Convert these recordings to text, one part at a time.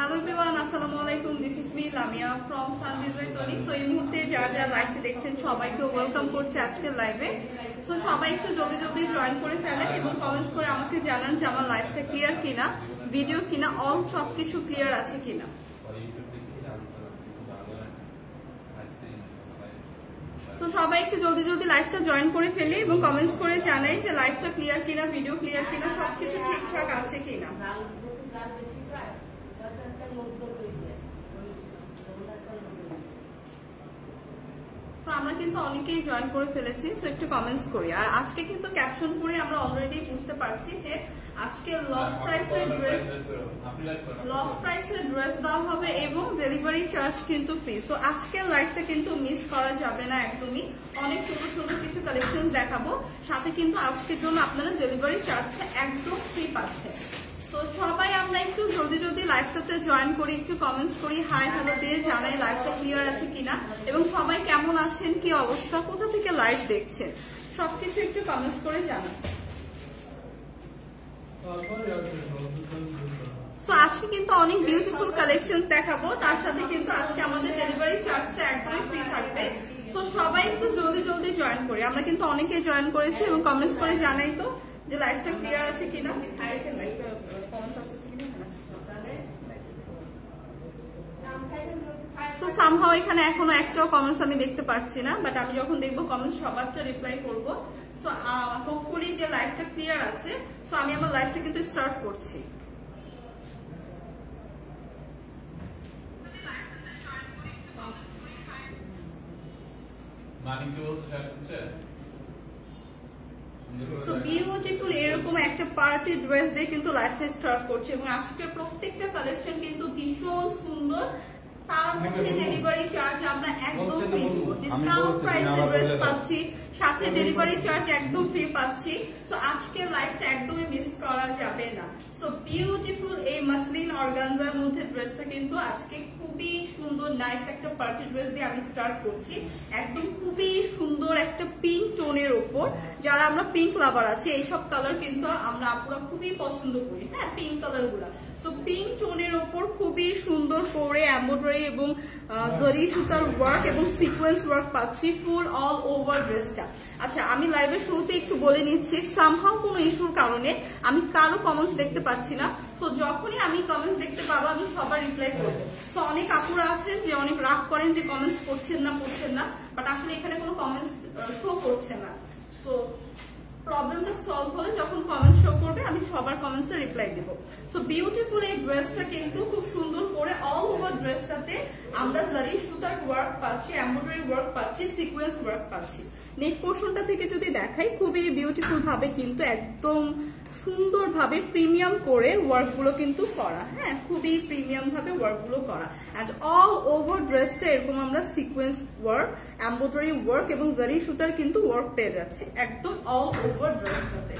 Hello everyone, আসসালামু আলাইকুম। This is me Lamia from Sanviz by Toni. So এই মুহূর্তে যারা যারা লাইভটি দেখছেন সবাইকে ওয়েলকাম করছি আজকের লাইভে। সো সবাই একটু জলদি জলদি জয়েন করে ফেলেন এবং কমেন্টস করে আমাকে জানান যে আমার লাইভটা ক্লিয়ার কিনা, ভিডিও কিনা, অল সবকিছু ক্লিয়ার আছে কিনা। তো সবাই একটু জলদি জলদি লাইভটা জয়েন করে ফেলি এবং কমেন্টস করে জানাই যে লাইভটা ক্লিয়ার কিনা, ভিডিও ক্লিয়ার কিনা, সবকিছু ঠিকঠাক আছে কিনা। তো আমরা কিন্তু অনেকেই জয়েন করে ফেলেছি, সো একটু কমেন্টস করি। আর আজকে কিন্তু ক্যাপশন করে আমরা অলরেডি বুঝতে পারছি যে আজকে লস প্রাইসের ড্রেস দেওয়া হবে এবং ডেলিভারি চার্জ কিন্তু ফ্রি। সো আজকের লাইভটা কিন্তু মিস করা যাবে না একদমই। অনেক সুন্দর সুন্দর কিছু কালেকশন দেখাবো, সাথে কিন্তু আজকের জন্য আপনারা ডেলিভারি চার্জটা একদম ফ্রি পাচ্ছেন। তো সবাই আমরা একটু জলদি জলদি লাইভটাতে জয়েন করি, একটু কমেন্টস করি, হাই হ্যালো দিয়ে জানাই লাইভটা ক্লিয়ার আছে কিনা এবং সবাই কেমন আছেন, কি অবস্থা, কোথা থেকে লাইভ দেখছেন, সবকিছু একটু কমেন্টস করে জানান। সো আজকে কিন্তু অনেক বিউটিফুল কালেকশন দেখাবো, তার সাথে কিন্তু আজকে আমাদের ডেলিভারি চার্জটা একদমই ফ্রি থাকবে। তো সবাই একটু জলদি জলদি জয়েন করি। আমরা কিন্তু অনেকেই জয়েন করেছি এবং কমেন্টস করে জানাই তো যে লাইভটা ক্লিয়ার আছে কিনা। তো সামহাও এখানে এখনো একটাও কমেন্টস আমি দেখতে পাচ্ছি না, বাট আমি যখন দেখবো কমেন্টস সবারটা রিপ্লাই করবো। সো হোপফুলি যে লাইভটা ক্লিয়ার আছে। সো আমি আমার লাইভটা কিন্তু স্টার্ট করছি। সো বিউটিফুল এরকম একটা পার্টি ড্রেস দিয়ে কিন্তু লাইফটা স্টার্ট করছে এবং আজকের প্রত্যেকটা কালেকশন কিন্তু ভীষণ সুন্দর। তার মধ্যে ডেলিভারি চার্জ আমরা একদম ফ্রি দিব, ডিসকাউন্ট প্রাইসে ড্রেস পাচ্ছি, সাথে ডেলিভারি চার্জ একদম ফ্রি পাচ্ছি। সো আজকের লাইফটা একদমই মিস করা যাবে না। সো বিউটিফুল এই মাসলিন অর্গানজার মধ্যে ড্রেসটা কিন্তু আজকে খুবই সুন্দর নাইস একটা পার্টি ড্রেস দিয়ে আমি স্টার্ট করছি। একদম খুবই সুন্দর একটা পিঙ্ক টোনের ওপর, যারা আমরা পিঙ্ক লাভার আছি এইসব কালার কিন্তু আমরা আপুরা খুবই পছন্দ করি, হ্যাঁ পিঙ্ক কালার গুলা। তো পিঙ্ক টোনের ওপর খুবই সুন্দর করে এমব্রয়ডারি এবং জরি সুতার ওয়ার্ক এবং সিকোয়েন্স ওয়ার্ক পাচ্ছি ফুল অল ওভার ড্রেসটা। আচ্ছা আমি লাইভের শুরুতে একটু বলে নিচ্ছি, সামহাও কোনো ইস্যুর কারণে আমি কারো কমেন্টস দেখতে পাচ্ছি না। তো যখনই আমি কমেন্টস দেখতে পাবো আমি সবার রিপ্লাই করবো। তো অনেক আপুরা আছেন যে অনেক রাগ করেন যে কমেন্টস পড়ছেন না, বাট আসলে এখানে কোনো কমেন্টস শো করছে না। তো প্রবলেমটা সলভ হলে যখন কমেন্টস শো করবে আমি সবার কমেন্টসে রিপ্লাই দেব। সো বিউটিফুল এই ড্রেসটা কিন্তু খুব সুন্দর করে অল ওভার ড্রেসটাতে আমরা জারি সুতার ওয়ার্ক পাচ্ছি, এমব্রয়ডারি ওয়ার্ক পাচ্ছি, সিকোয়েন্স ওয়ার্ক পাচ্ছি। নেক পোর্শনটা থেকে যদি দেখাই খুবই বিউটিফুল ভাবে কিন্তু একদম সুন্দর ভাবে প্রিমিয়াম করে ওয়ার্ক গুলো কিন্তু করা, হ্যাঁ খুবই প্রিমিয়াম ভাবে ওয়ার্ক গুলো করা। এন্ড অল ওভার ড্রেসটা এরকম আমরা সিকোয়েন্স ওয়ার্ক, এমব্রয়ডারি ওয়ার্ক এবং জারি সুতার কিন্তু ওয়ার্ক পেয়ে যাচ্ছি একদম অল ওভার ড্রেসটাতে।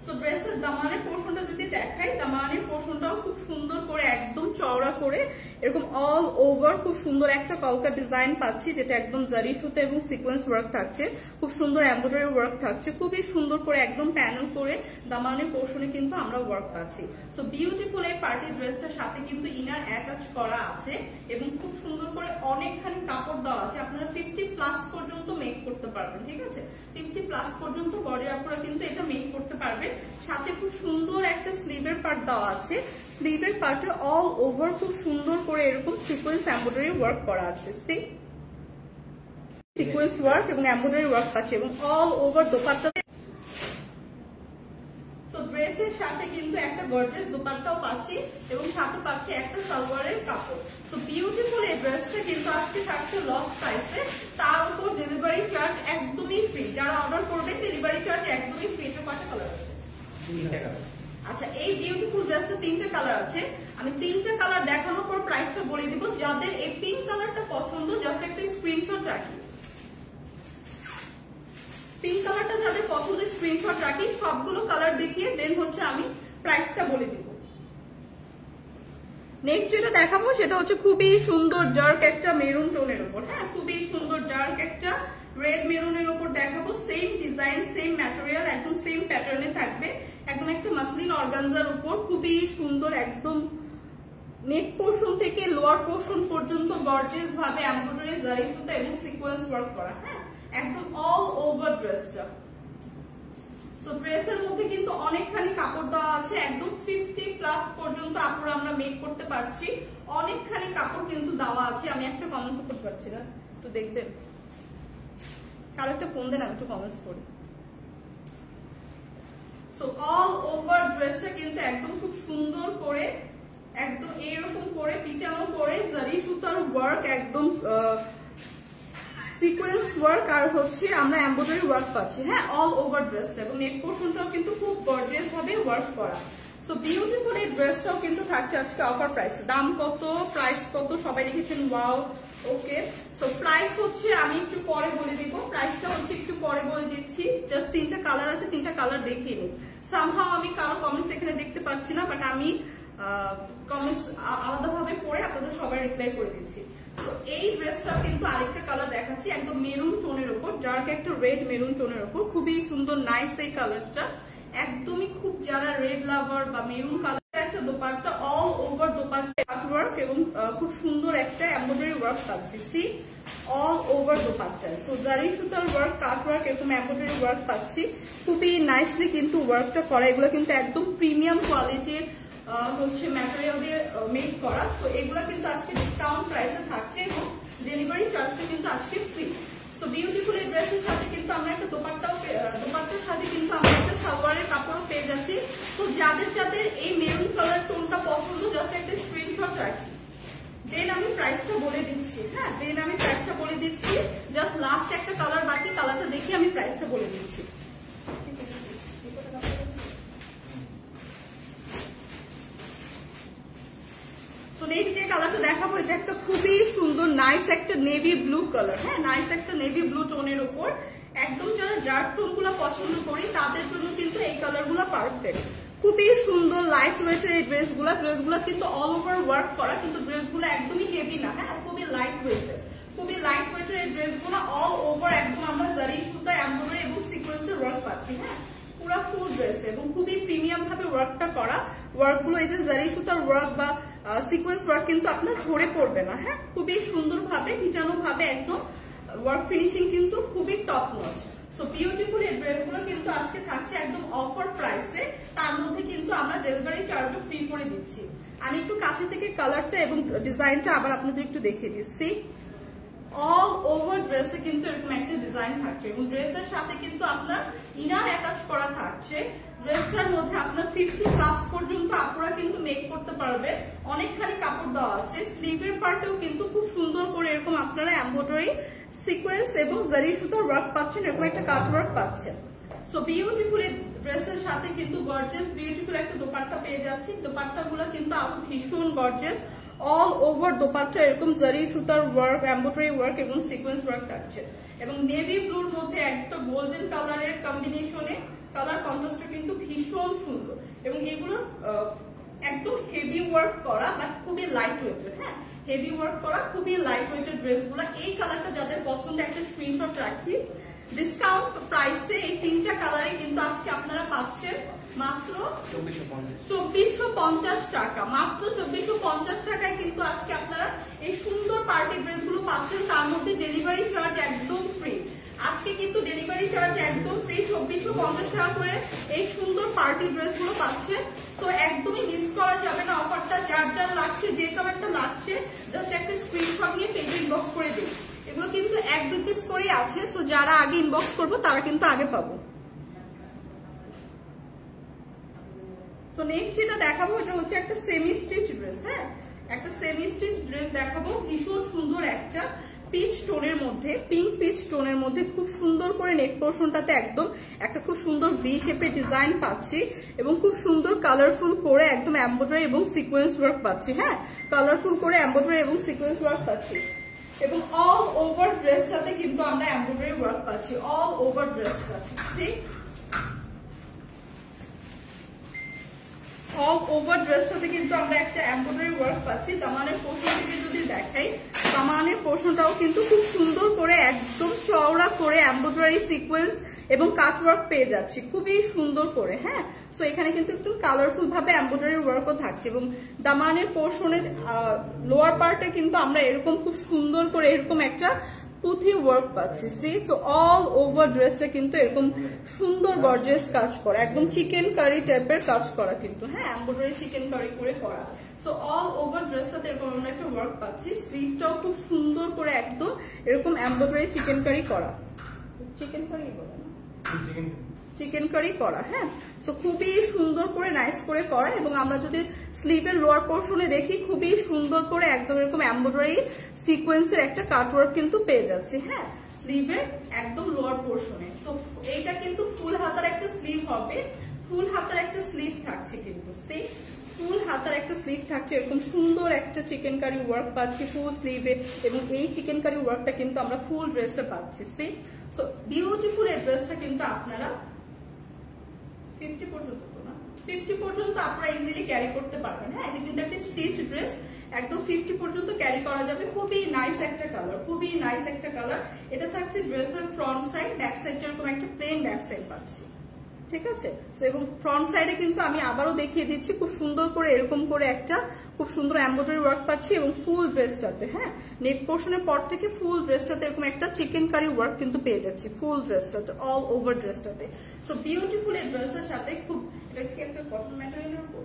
তো ড্রেসের দামানের পোর্শনটা যদি দেখাই, দামানের পোর্শনটাও খুব সুন্দর করে একদম চওড়া করে এরকম অল ওভার খুব সুন্দর একটা কলকা ডিজাইন পাচ্ছি, যেটা একদম জারি সুতা এবং সিকোয়েন্স ওয়ার্ক থাকছে, খুব সুন্দর এমব্রয়ডারি ওয়ার্ক থাকছে, খুবই সুন্দর করে একদম প্যানেল করে দামানের পোর্শনে কিন্তু আমরা ওয়ার্ক পাচ্ছি। সো বিউটিফুল এই পার্টি ড্রেসটার সাথে কিন্তু ইনার অ্যাটাচ করা আছে এবং খুব সুন্দর করে অনেকখানি কাপড় দেওয়া আছে। আপনারা 50+ পর্যন্ত মেক করতে পারবেন, ঠিক আছে 50+ পর্যন্ত বডি আপনারা কিন্তু এটা মেক করতে পারবেন। সাথে খুব সুন্দর একটা স্লিভের পার্ট দেওয়া আছে, স্লিভের পার্টে অল ওভার খুব সুন্দর করে এরকম সিকোয়েন্স এমব্রয়ডারি ওয়ার্ক করা আছে, সিকোয়েন্স ওয়ার্ক এবং এমব্রয়ডারি ওয়ার্ক পাচ্ছে এবং অল ওভার দোপাট্টা। তো ড্রেসের সাথে কিন্তু একটা গর্জিয়াস দোপাট্টাও পাচ্ছি এবং সাথে পাচ্ছি একটা সালোয়ারের কাপড়। তো বিউটিফুল এই ড্রেসটা কিন্তু আজকে থাকছে লস প্রাইসে, তার উপর ডেলিভারি চার্জ একদমই ফ্রি। যারা অর্ডার করবেন ডেলিভারি চার্জ একদমই ফ্রি। এটা কয়টা কালার আছে? আচ্ছা এই বিউটিফুল ড্রেসটা 3টা কালার আছে। আমি 3টা কালার দেখানোর পর প্রাইসটা বলে দিব। যাদের এই পিঙ্ক কালারটা পছন্দ জাস্ট একটা স্ক্রিনশট রাখি, পিঙ্ক কালারটা যাদের পছন্দ স্ক্রিনশট রাখি, সবগুলো কালার দেখিয়ে দেন হচ্ছে আমি প্রাইসটা বলে দিব। নেক্সট যেটা দেখাবো সেটা হচ্ছে খুবই সুন্দর ডার্ক একটা মেরুন টোনের উপর, হ্যাঁ খুবই সুন্দর ডার্ক একটা রেড মেরুনের উপর দেখাবো। সেম ডিজাইন, সেম ম্যাটেরিয়াল, একদম সেম প্যাটার্নে থাকবে, একদম একটা মাসলিন অর্গানজার উপর খুবই সুন্দর একদম নেক পোর্শন থেকে লোয়ার পোর্শন পর্যন্ত গর্জিয়াস ভাবে এমব্রয়ডারি জারি সুতা এবং সিকোয়েন্স ওয়ার্ক করা। হ্যাঁ, একদম অল ওভার ড্রেসটা। সো ড্রেসের মধ্যে কিন্তু অনেকখানি কাপড় দেওয়া আছে, একদম 50+ পর্যন্ত আপুরা আমরা মেক করতে পারছি। অনেকখানি কাপড় কিন্তু দেওয়া আছে। আমি একটা কমেন্টস করতে পারছি না, একটু দেখবেন, কারো একটা ফোন দেন, আমি একটু কমেন্টস করি। সো অল ওভার ড্রেসটা কিন্তু একদম খুব সুন্দর করে একদম এইরকম করে পিটানো করে জারি সুতার ওয়ার্ক, একদম সিকোয়েন্স ওয়ার্ক আর হচ্ছে আমরা এমব্রয়ডারি ওয়ার্ক পাচ্ছি। হ্যাঁ, অল ওভার ড্রেসটা এবং নেক পোর্শনটাও কিন্তু খুব গর্জিয়াস ভাবে ওয়ার্ক করা। সো বিউটিফুল এই ড্রেসটাও কিন্তু থাকছে আজকে অফার প্রাইস। দাম কত, প্রাইস কত সবাই লিখেছেন ওয়াও। ওকে, সো প্রাইস হচ্ছে আমি একটু পরে বলে দিব, প্রাইসটা হচ্ছে একটু পরে বলে দিচ্ছি। জাস্ট 3টা কালার আছে, 3টা কালার দেখিয়ে নিই। সামহাও আমি কারো কমেন্টস এখানে দেখতে পাচ্ছি না, বাট আমি কমেন্টস আলাদাভাবে পড়ে আপনাদের সবাই রিপ্লাই করে দিচ্ছি। তো এই ড্রেসটা কিন্তু আরেকটা কালার দেখাচ্ছি, একদম মেরুন টোনের উপর, ডার্ক একটা রেড মেরুন টোনের উপর, খুবই সুন্দর নাইস এই কালারটা। একদমই খুব যারা রেড লাভার বা মেরুন কালার, একটা dupatta all over dupatta work এবং খুব সুন্দর একটা এমব্রয়ডারি ওয়ার্ক পাচ্ছি। See all over dupatta. So zari সুতার ওয়ার্ক, কাট ওয়ার্ক এরকম এমব্রয়ডারি ওয়ার্ক পাচ্ছি। খুবই নাইসলি কিন্তু ওয়ার্কটা করা। এগুলো কিন্তু একদম প্রিমিয়াম কোয়ালিটির হচ্ছে ম্যাটেরিয়াল দিয়ে মেক করা। তো এগুলো কিন্তু আজকে ডিসকাউন্ট প্রাইসে থাকছে এবং ডেলিভারি চার্জটা কিন্তু আজকে ফ্রি। তো বিউটিফুল এই ড্রেসের সাথে কিন্তু আমরা একটা দোপাট্টার সাথে কিন্তু আমরা একটা সালোয়ারের কাপড়ও পেয়ে যাচ্ছি। তো যাদের যাদের এই মেরুন কালার টোনটা পছন্দ, জাস্ট একটা স্ক্রিনশট রাখি, দেন আমি প্রাইসটা বলে দিচ্ছি। হ্যাঁ, দেন আমি প্রাইসটা বলে দিচ্ছি। জাস্ট লাস্ট একটা কালার বাকি, কালারটা দেখে আমি প্রাইসটা বলে দিচ্ছি। নেক্সট যে কালারটা দেখাবো, এটা একটা খুবই সুন্দর নাইস একটা নেভি ব্লু কালার। হ্যাঁ, নাইস একটা নেভি ব্লু টোনের উপর, একদম যারা ডার্ক টোন গুলো পছন্দ করি তাদের জন্য কিন্তু এই কালার গুলো পারফেক্ট। খুবই সুন্দর লাইট ওয়েটের এই ড্রেসগুলো কিন্তু অল ওভার ওয়ার্ক করা, কিন্তু ড্রেসগুলো একদমই হেভি না। হ্যাঁ, খুবই লাইট ওয়েটের এই ড্রেসগুলো অল ওভার একদম আমরা জারি সুতা এমব্রয়ডারি এবং সিকোয়েন্সের ওয়ার্ক পাচ্ছি। হ্যাঁ, পুরো ফুল ড্রেস এবং খুবই প্রিমিয়াম ভাবে ওয়ার্কটা করা। ওয়ার্কগুলো এই যে জারি সুতার ওয়ার্ক বা সিকোয়েন্স ওয়ার্ক কিন্তু আপনার ঝরে পড়বে না। হ্যাঁ, খুবই সুন্দর ভাবে মিটানো ভাবে একদম ওয়ার্ক ফিনিশিং কিন্তু খুবই টপ নচ। সো বিউটিফুল এই ড্রেসগুলো কিন্তু আজকে থাকছে একদম অফার প্রাইসে, তার মধ্যে কিন্তু আমরা ডেলিভারি চার্জও ফ্রি করে দিচ্ছি। আমি একটু কাছে থেকে কালারটা এবং ডিজাইনটা আবার আপনাদের একটু দেখিয়ে দিচ্ছি। অল ওভার ড্রেসে কিন্তু এরকম একটা ডিজাইন থাকছে এবং ড্রেসের সাথে কিন্তু আপনার ইনার অ্যাটাচ করা থাকছে। ড্রেসটার মধ্যে আপনার 50+ পর্যন্ত আপনারা কিন্তু মেক করতে পারবেন। অনেকখানি কাপড় দেওয়া আছে। স্লিভের পার্টেও কিন্তু খুব সুন্দর করে এরকম আপনারা এমব্রয়ডারি, সিকোয়েন্স এবং জারি সুতার ওয়ার্ক পাচ্ছেন, এরকম একটা কাট ওয়ার্ক পাচ্ছেন। সো বিউটিফুল এই ড্রেসের সাথে কিন্তু গর্জিয়াস বিউটিফুল একটা দোপাট্টা পেয়ে যাচ্ছি। দোপাট্টাগুলো কিন্তু আরো ভীষণ গর্জিয়াস, অল ওভার দোপাট্টা এরকম জারি সুতার ওয়ার্ক, এমব্রয়ডারি ওয়ার্ক এবং সিকোয়েন্স ওয়ার্ক থাকছে এবং নেভি ব্লুর মধ্যে একটা গোল্ডেন কালারের কম্বিনেশনে কালার কন্ট্রাস্টটা কিন্তু ভীষণ সুন্দর এবং এগুলো একদম হেভি ওয়ার্ক করা বাট খুবই লাইট ওয়েটের। হ্যাঁ, হেভি ওয়ার্ক করা খুবই লাইট ওয়েটের ড্রেসগুলো। এই কালারটা যাদের পছন্দ একটা স্ক্রিনশট রাখি। ডিসকাউন্ট প্রাইসে এই 3টা কালারে কিন্তু আজকে আপনারা পাচ্ছেন মাত্র 2450 টাকা। মাত্র 2450 টাকায় কিন্তু আজকে আপনারা এই সুন্দর পার্টি ড্রেসগুলো পাচ্ছেন, তার মধ্যে ডেলিভারি চার্জ একদম ফ্রি। আজকে কিন্তু ডেলিভারি চার্জ একদম ফ্রি, 2450 টাকা করে এই সুন্দর পার্টি ড্রেসগুলো পাচ্ছে। তো একদমই মিস করা যাবে না অফারটা। যার যার লাগছে, যে কালারটা লাগছে, জাস্ট একটা স্ক্রিনশট নিয়ে পেজে ইনবক্স করে দিন। এগুলো কিন্তু 1-2 পিস করেই আছে। সো যারা আগে ইনবক্স করবো তারা কিন্তু আগে পাবো। সো নেক্সট যেটা দেখাবো এটা হচ্ছে একটা সেমি স্টিচ ড্রেস। হ্যাঁ, একটা সেমি স্টিচ ড্রেস দেখাবো, ভীষণ সুন্দর একটা পিচ টোনের মধ্যে, পিঙ্ক পিচ টোনের মধ্যে খুব সুন্দর করে নেক পোর্শনটাতে একদম একটা খুব সুন্দর ভি শেপের ডিজাইন পাচ্ছি এবং খুব সুন্দর কালারফুল করে একদম এমব্রয়ডারি এবং সিকোয়েন্স ওয়ার্ক পাচ্ছি। হ্যাঁ, কালারফুল করে এমব্রয়ডারি এবং সিকোয়েন্স ওয়ার্ক পাচ্ছি এবং অল ওভার ড্রেসটাতে কিন্তু আমরা এমব্রয়ডারি ওয়ার্ক পাচ্ছি। অল ওভার ড্রেসটা ঠিক অল ওভার ড্রেসটাতে কিন্তু আমরা একটা এমব্রয়ডারি ওয়ার্ক পাচ্ছি। দামানের পোর্শন থেকে যদি দেখাই, দামানের পোর্শনটাও কিন্তু খুব সুন্দর করে একদম চওড়া করে এমব্রয়ডারি, সিকোয়েন্স এবং কাট ওয়ার্ক পেয়ে যাচ্ছি খুবই সুন্দর করে। হ্যাঁ, সো এখানে কিন্তু একটু কালারফুল ভাবে এমব্রয়ডারি ওয়ার্কও থাকছে এবং দামানের পোর্শনের লোয়ার পার্টে কিন্তু আমরা এরকম খুব সুন্দর করে এরকম একটা পুঁথি ওয়ার্ক পাচ্ছি। সি, সো অল ওভার ড্রেসটা কিন্তু এরকম সুন্দর গর্জিয়াস কাজ করা, একদম চিকেন কারি টাইপের কাজ করা কিন্তু। হ্যাঁ, এমব্রয়ডারি চিকেন কারি করে করা। সো অল ওভার ড্রেসটাতে এরকম আমরা একটা ওয়ার্ক পাচ্ছি। স্লিভটাও খুব সুন্দর করে একদম এরকম এমব্রয়ডারি চিকেন কারি করা, চিকেন কারি বলে না, চিকেন কারি করা। হ্যাঁ, সো খুবই সুন্দর করে নাইস করে করা। এবং আমরা যদি স্লিভের লোয়ার পোর্শনে দেখি খুবই সুন্দর করে একদম এরকম এমব্রয়ডারি সিকোয়েন্সের একটা কাটওয়ার্ক কিন্তু পেয়ে যাচ্ছি। হ্যাঁ, স্লিভের একদম লোয়ার পোর্শনে। তো এইটা কিন্তু ফুল হাতার একটা স্লিভ হবে, ফুল হাতার একটা স্লিভ থাকছে কিন্তু। সেই ফুল হাতার একটা স্লিভ থাকছে, এরকম সুন্দর একটা চিকেন কারি ওয়ার্ক পাচ্ছি ফুল স্লিভে এবং এই চিকেন কারি ওয়ার্কটা কিন্তু আমরা ফুল ড্রেসে পাচ্ছি। সেই সো বিউটিফুল এই ড্রেসটা কিন্তু আপনারা 50 পর্যন্ত না, 50 পর্যন্ত আপনারা ইজিলি ক্যারি করতে পারবেন। হ্যাঁ, এটা কিন্তু একটা স্টিচ ড্রেস, একদম 50 পর্যন্ত ক্যারি করা যাবে। খুবই নাইস একটা কালার, খুবই নাইস একটা কালার। এটা থাকছে ড্রেসের ফ্রন্ট সাইড, ব্যাক সাইড এরকম একটা প্লেন ব্যাক সাইড পাচ্ছি। ঠিক আছে, এবং ফ্রন্ট সাইডে কিন্তু আমি আবারও দেখিয়ে দিচ্ছি খুব সুন্দর করে এরকম করে একটা খুব সুন্দর এমব্রয়ডারি ওয়ার্ক পাচ্ছি এবং ফুল ড্রেসটাতে। হ্যাঁ, নেক পোর্শনের পর থেকে ফুল ড্রেসটাতে এরকম একটা চিকেন কারি ওয়ার্ক কিন্তু পেয়ে যাচ্ছি ফুল ড্রেসটাতে, অল ওভার ড্রেসটাতে। সো বিউটিফুল এই ড্রেসের সাথে খুব এটা কি একটা কটন ম্যাটেরিয়ালের উপর,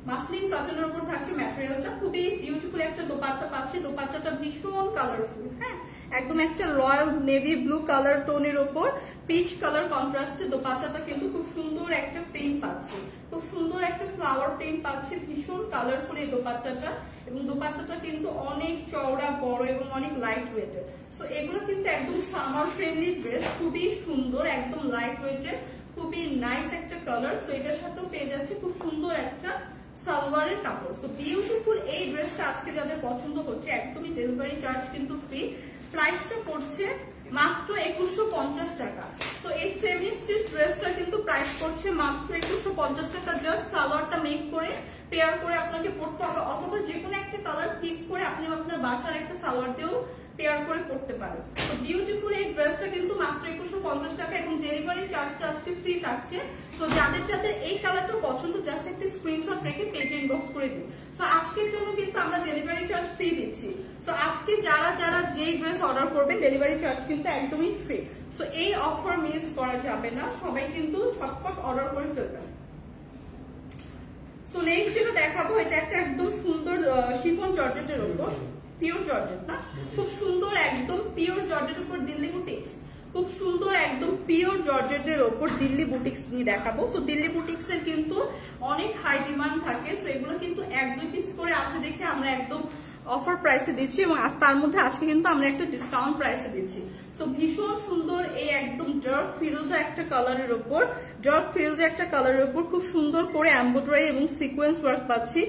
মাসলিন কটনের উপর থাকছে ম্যাটেরিয়ালটা। খুবই বিউটিফুল একটা দোপাট্টা পাচ্ছি, দোপাট্টাটা ভীষণ কালারফুল। হ্যাঁ, একদম একটা রয়্যাল নেভি ব্লু কালার টোনের উপর পিচ কালার কন্ট্রাস্টে দোপাট্টাটা কিন্তু খুব সুন্দর একটা প্রিন্ট পাচ্ছি, খুব সুন্দর একটা ফ্লাওয়ার প্রিন্ট পাচ্ছি, ভীষণ কালারফুল এই দোপাট্টাটা। এবং দোপাট্টাটা কিন্তু অনেক চওড়া বড় এবং অনেক লাইট ওয়েটের। তো এগুলো কিন্তু একদম সামার ফ্রেন্ডলি ড্রেস, খুবই সুন্দর, একদম লাইট ওয়েটের, খুবই নাইস একটা কালার। তো এটার সাথেও পেয়ে যাচ্ছে খুব সুন্দর একটা সালোয়ারের কাপড়। তো বিউটিফুল এই ড্রেসটা আজকে যাদের পছন্দ হচ্ছে একদমই ডেলিভারি চার্জ কিন্তু ফ্রি। প্রাইসটা পড়ছে মাত্র 2150 টাকা। তো এই সেমি স্টিচ ড্রেসটা কিন্তু প্রাইস পড়ছে মাত্র 2150 টাকা। জাস্ট সালোয়ারটা মেক করে পেয়ার করে আপনাকে পড়তে হবে, অথবা যে কোনো একটা কালার পিক করে আপনি আপনার বাসার একটা সালোয়ার দিয়েও পেয়ার করে পড়তে পারেন। তো বিউটিফুল এই ড্রেসটা কিন্তু মাত্র 2150 টাকা এবং ডেলিভারি চার্জটা আজকে ফ্রি থাকছে। তো যাদের যাদের এই কালারটা পছন্দ জাস্ট একটা স্ক্রিনশট রেখে পেজে ইনবক্স করে দিন। তো আজকের জন্য কিন্তু আমরা ডেলিভারি চার্জ ফ্রি দিচ্ছি। তো আজকে যারা যারা যেই ড্রেস অর্ডার করবেন ডেলিভারি চার্জ কিন্তু একদমই ফ্রি। তো এই অফার মিস করা যাবে না, সবাই কিন্তু ছটপট অর্ডার করে ফেলবেন। তো নেক্সট যেটা দেখাবো এটা একটা একদম সুন্দর শিফন জর্জেটের উপর, পিওর জর্জেট না, খুব সুন্দর একদম পিওর জর্জেটের উপর দিল্লি বুটিক্স, খুব সুন্দর একদম পিওর জর্জেটের ওপর দিল্লি বুটিক্স নিয়ে দেখাবো। তো দিল্লি বুটিক্স এর কিন্তু অনেক হাই ডিমান্ড থাকে। তো এগুলো কিন্তু 1-2 পিস করে আছে দেখে আমরা একদম অফার প্রাইসে দিচ্ছি এবং তার মধ্যে আজকে কিন্তু আমরা একটা ডিসকাউন্ট প্রাইসে দিচ্ছি। তো ভীষণ সুন্দর এই একদম ডার্ক ফিরোজা একটা কালারের উপর, ডার্ক ফিরোজা একটা কালারের উপর খুব সুন্দর করে এমব্রয়ডারি এবং সিকোয়েন্স ওয়ার্ক পাচ্ছি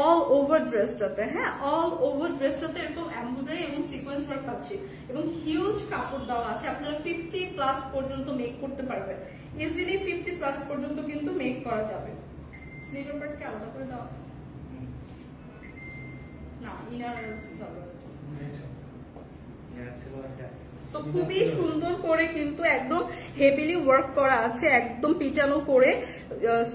অল ওভার ড্রেসটাতে। হ্যাঁ, অল ওভার ড্রেসটাতে এরকম এমব্রয়ডারি এবং সিকোয়েন্স ওয়ার্ক পাচ্ছি এবং হিউজ কাপড় দেওয়া আছে। আপনারা 50+ পর্যন্ত মেক করতে পারবেন, ইজিলি 50+ পর্যন্ত কিন্তু মেক করা যাবে। স্লিভের পার্টকে আলাদা করে দেওয়া না, ইনার তো খুবই সুন্দর করে কিন্তু একদম হেভিলি ওয়ার্ক করা আছে, একদম পিটানো করে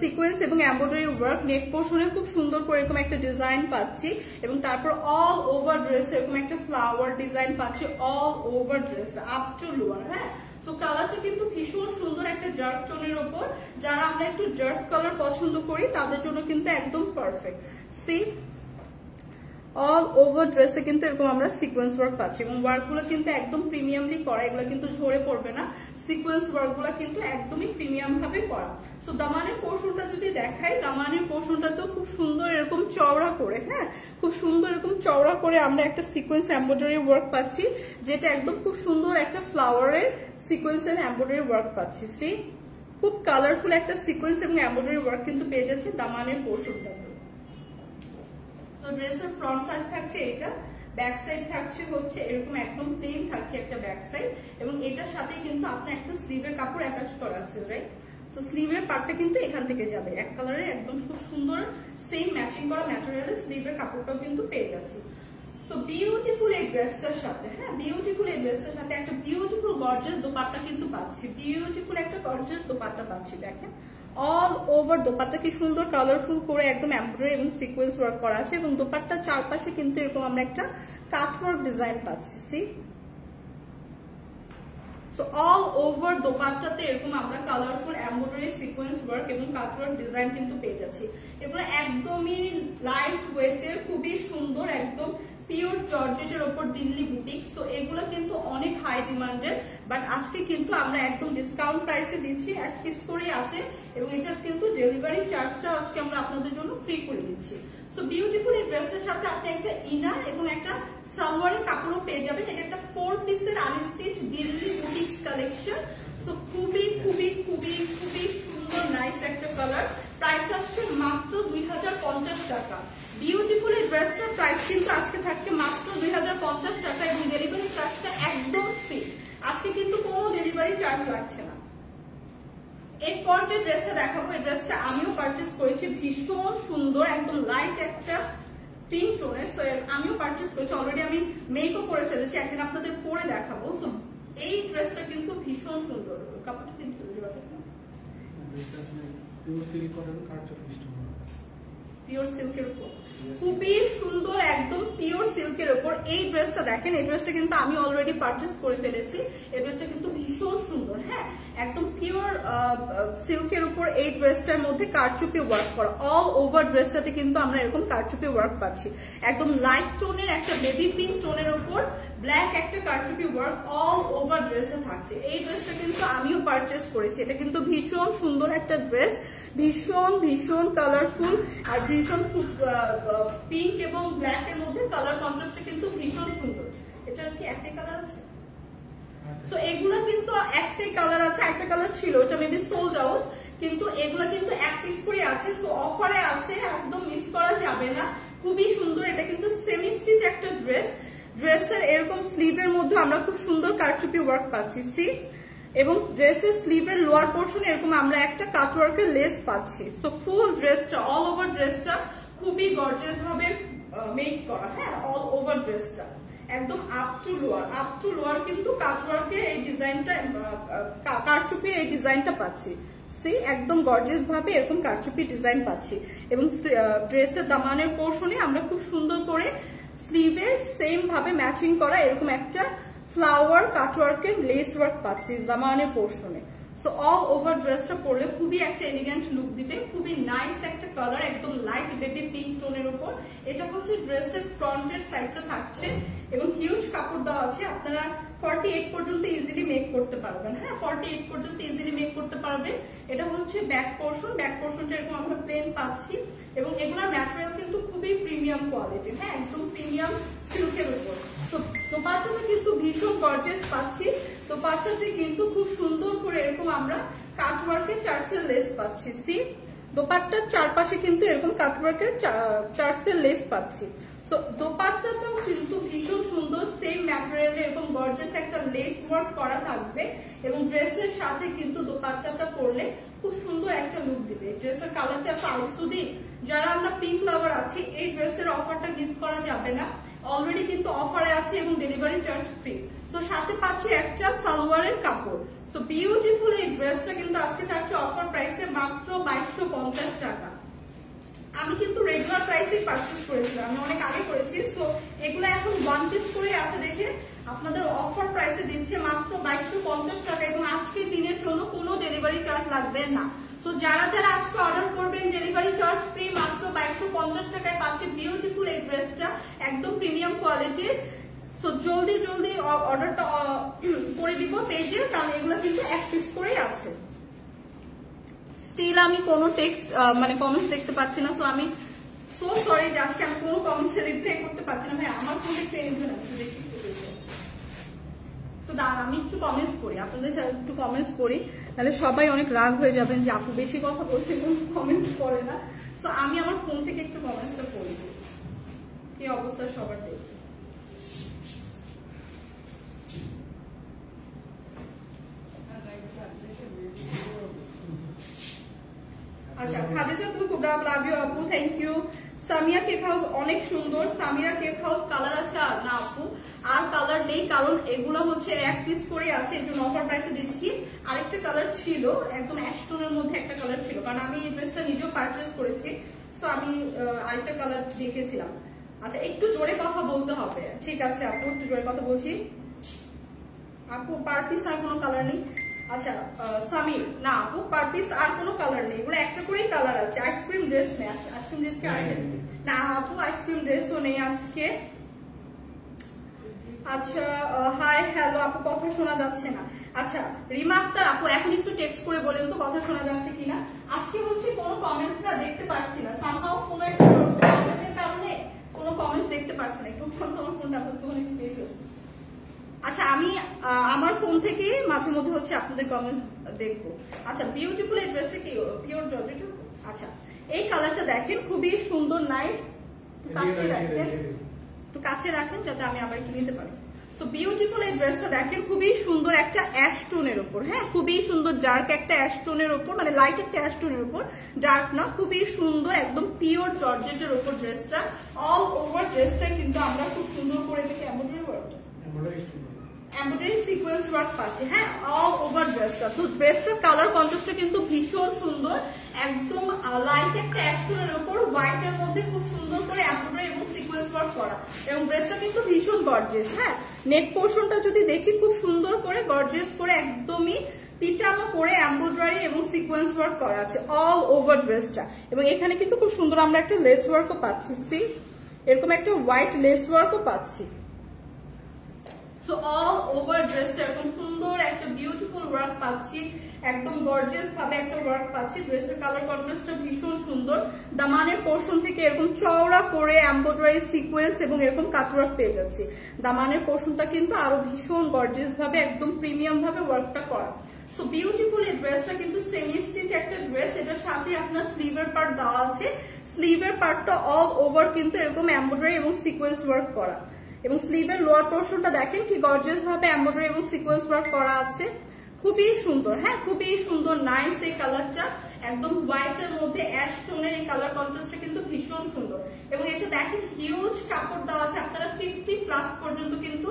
সিকোয়েন্স এবং এমব্রয়ডারি ওয়ার্ক। নেক পোর্শনে খুব সুন্দর করে এরকম একটা ডিজাইন পাচ্ছি এবং তারপর অল ওভার ড্রেস এরকম একটা ফ্লাওয়ার ডিজাইন পাচ্ছি all over dress up to lower. হ্যাঁ, তো কালারটা কিন্তু ভীষণ সুন্দর একটা ডার্ক টোনের ওপর। যারা আমরা একটু ডার্ক কালার পছন্দ করি তাদের জন্য কিন্তু একদম পারফেক্ট। সি অল ওভার ড্রেসে কিন্তু এরকম আমরা সিকোয়েন্স ওয়ার্ক পাচ্ছি এবং ওয়ার্কগুলো কিন্তু একদম প্রিমিয়ামলি করা, এগুলো কিন্তু ঝরে পড়বে না। সিকোয়েন্স ওয়ার্কগুলো কিন্তু একদমই প্রিমিয়াম ভাবে করা। সো দামানের পোর্শনটা যদি দেখাই, দামানের পোর্শনটা তো খুব সুন্দর এরকম চওড়া করে, হ্যাঁ খুব সুন্দর এরকম চওড়া করে আমরা একটা সিকোয়েন্স এমব্রয়ডারি ওয়ার্ক পাচ্ছি, যেটা একদম খুব সুন্দর একটা ফ্লাওয়ারের সিকোয়েন্সের এমব্রয়ডারি ওয়ার্ক পাচ্ছি। সি খুব কালারফুল একটা সিকোয়েন্স এবং এমব্রয়ডারি ওয়ার্ক কিন্তু পেয়ে যাচ্ছে দামানের পোর্শনটা। তো ড্রেসের ফ্রন্ট সাইড থাকছে এটা, ব্যাক সাইড থাকছে হচ্ছে এরকম একদম প্লেন থাকছে একটা ব্যাক সাইড এবং এটার সাথে কিন্তু আপনার একটা স্লিভের কাপড় অ্যাটাচ করা আছে, রাইট? তো স্লিভের পার্টটা কিন্তু এখান থেকে যাবে, এক কালারে একদম খুব সুন্দর সেম ম্যাচিং করা ম্যাটেরিয়ালের স্লিভের কাপড়টাও কিন্তু পেয়ে যাচ্ছি। সো বিউটিফুল এই ড্রেসটার সাথে, হ্যাঁ বিউটিফুল এই ড্রেসটার সাথে একটা বিউটিফুল গর্জিয়াস দোপাট্টা কিন্তু পাচ্ছি, বিউটিফুল একটা গর্জিয়াস দোপাট্টা পাচ্ছি। দেখেন অল ওভার দোপাট্টা কি সুন্দর কালারফুল করে একদম এমব্রয়ডারি এবং সিকোয়েন্স ওয়ার্ক করা আছে, এবং দোপাট্টার চারপাশে কিন্তু এরকম আমরা একটা কাটওয়ার্ক ডিজাইন পাচ্ছি। সি সো অল ওভার দোপাট্টাতে এরকম আমরা কালারফুল এমব্রয়ডারি সিকোয়েন্স ওয়ার্ক এবং কাটওয়ার্ক ডিজাইন কিন্তু পেয়ে যাচ্ছি। এগুলো একদমই লাইট ওয়েটের, খুবই সুন্দর, একদম পিওর জর্জেটের উপর দিল্লি বুটিক্স। তো এগুলো কিন্তু অনেক হাই ডিমান্ডের, বাট আজকে কিন্তু আমরা একদম ডিসকাউন্ট প্রাইসে দিচ্ছি, এক পিস করে আছে, এবং এটার কিন্তু ডেলিভারি চার্জটা আজকে আমরা আপনাদের জন্য ফ্রি করে দিচ্ছি। সো বিউটিফুল এই ড্রেসের সাথে আপনি একটা ইনার এবং একটা সালোয়ারের কাপড়ও পেয়ে যাবেন। এটা একটা 4 পিসের unstitch Delhi boutiques collection. So খুবই খুবই খুবই খুবই সুন্দর নাইস একটা কালার। প্রাইস আসছে মাত্র 2050 টাকা। বিউটিফুল এই ড্রেসটার প্রাইস কিন্তু আজকে থাকছে মাত্র 2050 টাকা, এবং ডেলিভারি চার্জটা একদম ফ্রি। আজকে কিন্তু কোনো ডেলিভারি চার্জ লাগছে না। এরপর যে ড্রেসটা দেখাবো, এই ড্রেসটা আমিও পারচেস করেছি, ভীষণ সুন্দর, একদম লাইট একটা পিঙ্ক টোনের। সো আমিও পারচেস করেছি, অলরেডি আমি মেকও করে ফেলেছি, একদিন আপনাদের পরে দেখাবো। সো এই ড্রেসটা কিন্তু ভীষণ সুন্দর, কাপড়টা কিন্তু পিওর সিল্কের উপর, খুবই সুন্দর, একদম পিওর সিল্কের উপর এই ড্রেসটা দেখেন। এই ড্রেসটা কিন্তু আমি অলরেডি পারচেস করে ফেলেছি। এই ড্রেসটা কিন্তু ভীষণ সুন্দর, হ্যাঁ একদম পিওর সিল্কের উপর এই ড্রেসটার মধ্যে কারচুপি ওয়ার্ক করা। অল ওভার ড্রেসটাতে কিন্তু আমরা এরকম কারচুপি ওয়ার্ক পাচ্ছি, একদম লাইট টোনের একটা বেবি পিঙ্ক টোনের উপর ব্ল্যাক একটা কারচুপি ওয়ার্ক অল ওভার ড্রেসে থাকছে। এই ড্রেসটা কিন্তু আমিও পারচেস করেছি। এটা কিন্তু ভীষণ সুন্দর একটা ড্রেস, ভীষণ ভীষণ কালারফুল, আর ভীষণ পিঙ্ক এবং ব্ল্যাক এর মধ্যে কালার কন্ট্রাস্টটা কিন্তু ভীষণ সুন্দর। এটার কি একটাই কালার আছে? সো এগুলো কিন্তু একটাই কালার আছে, একটা কালার ছিল, এটা মেবি সোল্ড আউট, কিন্তু এগুলো কিন্তু এক পিস করে আছে। সো অফারে আছে, একদম মিস করা যাবে না, খুবই সুন্দর। এটা কিন্তু সেমি স্টিচ একটা ড্রেস। ড্রেসের এরকম স্লিভের মধ্যে আমরা খুব সুন্দর কারচুপি ওয়ার্ক পাচ্ছি, সি, এবং ড্রেসের স্লিভের লোয়ার পোর্শনে এরকম আমরা একটা কাটওয়ার্কের লেস পাচ্ছি। সো ফুল ড্রেসটা, অল ওভার ড্রেসটা খুবই গর্জিয়াস ভাবে মেক করা, হ্যাঁ অল ওভার ড্রেসটা একদম আপ টু লোয়ার কিন্তু কাটওয়ার্কের এই ডিজাইনটা, কারচুপির এই ডিজাইনটা পাচ্ছি। সি একদম গর্জিয়াস ভাবে এরকম কারচুপি ডিজাইন পাচ্ছি, এবং ড্রেসের দামানের পোর্শনে আমরা খুব সুন্দর করে স্লিভের সেম ভাবে ম্যাচিং করা এরকম একটা ফ্লাওয়ার কাটওয়ার্কের লেস ওয়ার্ক পাচ্ছি দামানের পোর্শনে। সো অল ওভার ড্রেসটা পরলে খুবই একটা এলিগেন্ট লুক দিবে, খুবই নাইস একটা কালার, একদম লাইট বেবি পিঙ্ক টোনের উপর। এটা হচ্ছে ড্রেসের ফ্রন্টের সাইডটা থাকছে, এবং হিউজ কাপড় দেওয়া আছে, আপনারা 48 পর্যন্ত ইজিলি মেক করতে পারবেন, হ্যাঁ 48 পর্যন্ত ইজিলি মেক করতে পারবেন। এটা হচ্ছে ব্যাক পোর্শন, ব্যাক পোর্শনটা এরকম আমরা প্লেন পাচ্ছি, এবং এগুলোর ম্যাটেরিয়াল কিন্তু খুবই প্রিমিয়াম কোয়ালিটি, হ্যাঁ একদম প্রিমিয়াম সিল্কের উপর। তো দোপাট্টাতে কিন্তু ভীষণ গর্জিয়াস পাচ্ছি, দোপাট্টাতে কিন্তু খুব সুন্দর করে এরকম আমরা কাটওয়ার্কের চার্সেল লেস পাচ্ছি। সি দোপাট্টার চারপাশে কিন্তু এরকম কাটওয়ার্কের চার্সেল লেস পাচ্ছি। তো দোপাট্টাটাও কিন্তু ভীষণ সুন্দর, সেম ম্যাটেরিয়ালে এরকম গর্জিয়াস একটা লেস ওয়ার্ক করা থাকবে, এবং ড্রেসের সাথে কিন্তু দোপাট্টাটা পরলে খুব সুন্দর একটা লুক দিবে। ড্রেসের কালারটা এত আইসুদি, যারা আমরা পিঙ্ক লাভার আছি এই ড্রেসের অফারটা মিস করা যাবে না, অলরেডি কিন্তু অফারে আছে এবং ডেলিভারি চার্জ ফ্রি। তো সাথে পাচ্ছি একটা সালোয়ারের কাপড়। সো বিউটিফুল এই ড্রেসটা কিন্তু আজকে থাকছে অফার প্রাইসে মাত্র 2250 টাকা। আমি কিন্তু রেগুলার প্রাইসে পারচেজ করেছিলাম, আমি অনেক আগে করেছি। সো এগুলো এখন 1 পিস করে আছে দেখে আপনাদের অফার প্রাইসে দিচ্ছে মাত্র 2250 টাকা, এবং আজকের দিনের জন্য কোনো ডেলিভারি চার্জ লাগবে না। সো যারা যারা আজকে অর্ডার করবেন ডেলিভারি চার্জ ফ্রি, মাত্র 2250 টাকায় পাচ্ছে বিউটিফুল এই ড্রেসটা, একদম প্রিমিয়াম কোয়ালিটির। সো জলদি জলদি অর্ডারটা করে দিব পেজে, কারণ এগুলো কিন্তু এক পিস করেই আছে। স্টিল আমি কোনো টেক্সট মানে কমেন্টস দেখতে পাচ্ছি না, সো আমি সো সরি যে আজকে আমি কোনো কমেন্টস রিপ্লাই করতে পারছি না। ভাই আমার ফোনে ট্রেন হয়ে যাচ্ছে, দেখি তো দাঁড়ান আমি একটু কমেন্টস করি, আপনাদের সাথে একটু কমেন্টস করি, তাহলে সবাই অনেক রাগ হয়ে যাবেন যে আপু বেশি কথা বলছে এবং কমেন্টস করে না। সো আমি আমার ফোন থেকে একটু কমেন্টসটা করি, কি অবস্থা সবার দেখি। আচ্ছা খাদিজা তুল কুবরা, লাভ ইউ আপু, thank you. Samia cake house অনেক সুন্দর। সামিয়া কেক হাউস কালার আছে আর না আপু, আর কালার নেই, কারণ এগুলো হচ্ছে এক পিস করে আছে, এই জন্য অফার প্রাইসে দিচ্ছি। আরেকটা কালার ছিল একদম অ্যাশটোনের মধ্যে, একটা কালার ছিল, কারণ আমি এই ড্রেসটা নিজেও পারচেজ করেছি, তো আমি আরেকটা কালার দেখেছিলাম। আচ্ছা একটু জোরে কথা বলতে হবে, ঠিক আছে আপু একটু জোরে কথা বলছি। আপু পার পিস আর কোনো কালার নেই? আচ্ছা সামির, না আপু পার পিস আর কোনো কালার নেই, এগুলো একটা করেই কালার আছে। আইসক্রিম ড্রেস নেই, আইসক্রিম ড্রেস কি আছে? না আপু আইসক্রিম ড্রেসও নেই আজকে। আচ্ছা হাই হ্যালো আপু, কথা শোনা যাচ্ছে না। আচ্ছা রিমা আক্তার আপু এখন একটু টেক্সট করে বলেন তো কথা শোনা যাচ্ছে কিনা। আজকে হচ্ছে কোনো কমেন্টস না দেখতে পাচ্ছি না, সামহাও কোনো একটা কমেন্টসের কারণে কোনো কমেন্টস দেখতে পাচ্ছি না। একটু তোমার ফোনটা একটুখানি স্পেস। আচ্ছা আমি আমার ফোন থেকে মাঝে মধ্যে হচ্ছে আপনাদের কমেন্টস দেখবো। আচ্ছা বিউটিফুল এই ড্রেসটা কি পিওর জর্জেট? আচ্ছা এই কালারটা দেখেন খুবই সুন্দর, নাইস। কাছে রাখবেন, একটু কাছে রাখেন যাতে আমি আবার একটু নিতে পারি। তো বিউটিফুল এই ড্রেসটা দেখেন খুবই সুন্দর একটা অ্যাশ টোনের উপর, হ্যাঁ খুবই সুন্দর ডার্ক একটা অ্যাশ টোনের উপর, মানে লাইট একটা অ্যাশ টোনের উপর, ডার্ক না, খুবই সুন্দর একদম পিওর জর্জেটের উপর ড্রেসটা। অল ওভার ড্রেসটা কিন্তু আমরা খুব সুন্দর করে দেখি এমব্রয়ডারি ওয়ার্কটা, এমব্রয়ডারি সিকোয়েন্স ওয়ার্ক পাচ্ছি, হ্যাঁ অল ওভার ড্রেসটা। তো ড্রেসটার কালার কন্ট্রাস্টটা কিন্তু ভীষণ সুন্দর, একদম লাইট একটা অ্যাশ টোনের উপর হোয়াইটের মধ্যে খুব সুন্দর করে এমব্রয়ডারি এবং সিকোয়েন্স ওয়ার্ক করা, এবং ড্রেসটা কিন্তু ভীষণ গর্জিয়াস। হ্যাঁ নেক পোর্শনটা যদি দেখি খুব সুন্দর করে গর্জিয়াস করে একদমই পিটানো করে এমব্রয়ডারি এবং সিকোয়েন্স ওয়ার্ক করা আছে অল ওভার ড্রেসটা। এবং এখানে কিন্তু খুব সুন্দর আমরা একটা লেস ওয়ার্কও পাচ্ছি, সি এরকম একটা হোয়াইট লেস ওয়ার্কও পাচ্ছি। সো অল ওভার ড্রেসটা এরকম সুন্দর একটা বিউটিফুল ওয়ার্ক পাচ্ছি, একদম গর্জিয়াস ভাবে একটা ওয়ার্ক পাচ্ছি। ড্রেসের কালার কন্ট্রাস্টটা ভীষণ সুন্দর। দামানের পোর্শন থেকে এরকম চওড়া করে এমব্রয়ডারি সিকোয়েন্স এবং এরকম কাটওয়ার্ক পেয়ে যাচ্ছি। দামানের পোর্শনটা কিন্তু আরো ভীষণ গর্জিয়াস ভাবে একদম প্রিমিয়াম ভাবে ওয়ার্কটা করা। সো বিউটিফুল এই ড্রেসটা কিন্তু সেমি স্টিচ একটা ড্রেস, এটার সাথে আপনার স্লিভের পার্ট দেওয়া আছে, স্লিভের পার্টটা অল ওভার কিন্তু এরকম এমব্রয়ডারি এবং সিকোয়েন্স ওয়ার্ক করা, এবং স্লিভের লোয়ার পোর্শনটা দেখেন কি গর্জিয়াস ভাবে এমব্রয়ডারি এবং সিকোয়েন্স ওয়ার্ক করা আছে, খুবই সুন্দর। হ্যাঁ খুবই সুন্দর, নাইস এই কালারটা, একদম হোয়াইট এর মধ্যে অ্যাশ টোনের এই কালার কন্ট্রাস্টটা কিন্তু ভীষণ সুন্দর। এবং এটা দেখেন হিউজ কাপড় দেওয়া আছে, আপনারা 50+ পর্যন্ত কিন্তু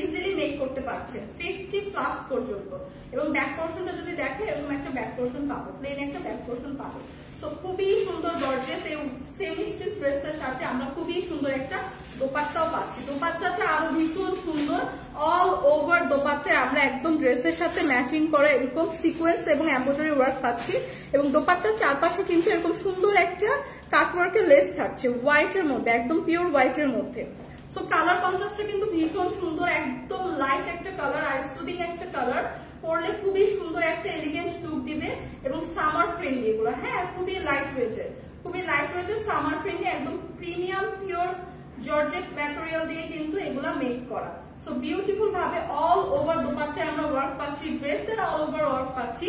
ইজিলি মেক করতে পারছেন, 50+ পর্যন্ত। এবং ব্যাক পোর্শনটা যদি দেখে এরকম একটা ব্যাক পোর্শন পাবো, প্লেন একটা ব্যাক পোর্শন পাবো। তো খুবই সুন্দর গর্জিয়াস এই সেমি স্টিচ ড্রেসটার সাথে আমরা খুবই সুন্দর একটা দোপাট্টাও পাচ্ছি। দোপাট্টাটা আরো ভীষণ সুন্দর, অল ওভার দোপাট্টায় আমরা একদম ড্রেসের সাথে ম্যাচিং করে এরকম সিকোয়েন্স এবং এমব্রয়ডারি ওয়ার্ক পাচ্ছি, এবং দোপাট্টার চারপাশে কিন্তু এরকম সুন্দর একটা কাটওয়ার্কের লেস থাকছে হোয়াইটের মধ্যে, একদম পিওর হোয়াইটের মধ্যে। সো কালার কন্ট্রাস্টটা কিন্তু ভীষণ সুন্দর, একদম লাইট একটা কালার, আই সুদিং একটা কালার, পরলে খুবই সুন্দর একটা এলিগেন্ট লুক দিবে এবং সামার ফ্রেন্ডলি এগুলো, হ্যাঁ খুবই লাইট ওয়েটের, খুবই লাইট ওয়েটের সামার ফ্রেন্ডলি, একদম প্রিমিয়াম পিওর জর্জেট ম্যাটেরিয়াল দিয়ে কিন্তু এগুলা মেক করা। সো বিউটিফুল ভাবে অল ওভার দোপাট্টায় আমরা ওয়ার্ক পাচ্ছি, ড্রেসের অল ওভার ওয়ার্ক পাচ্ছি,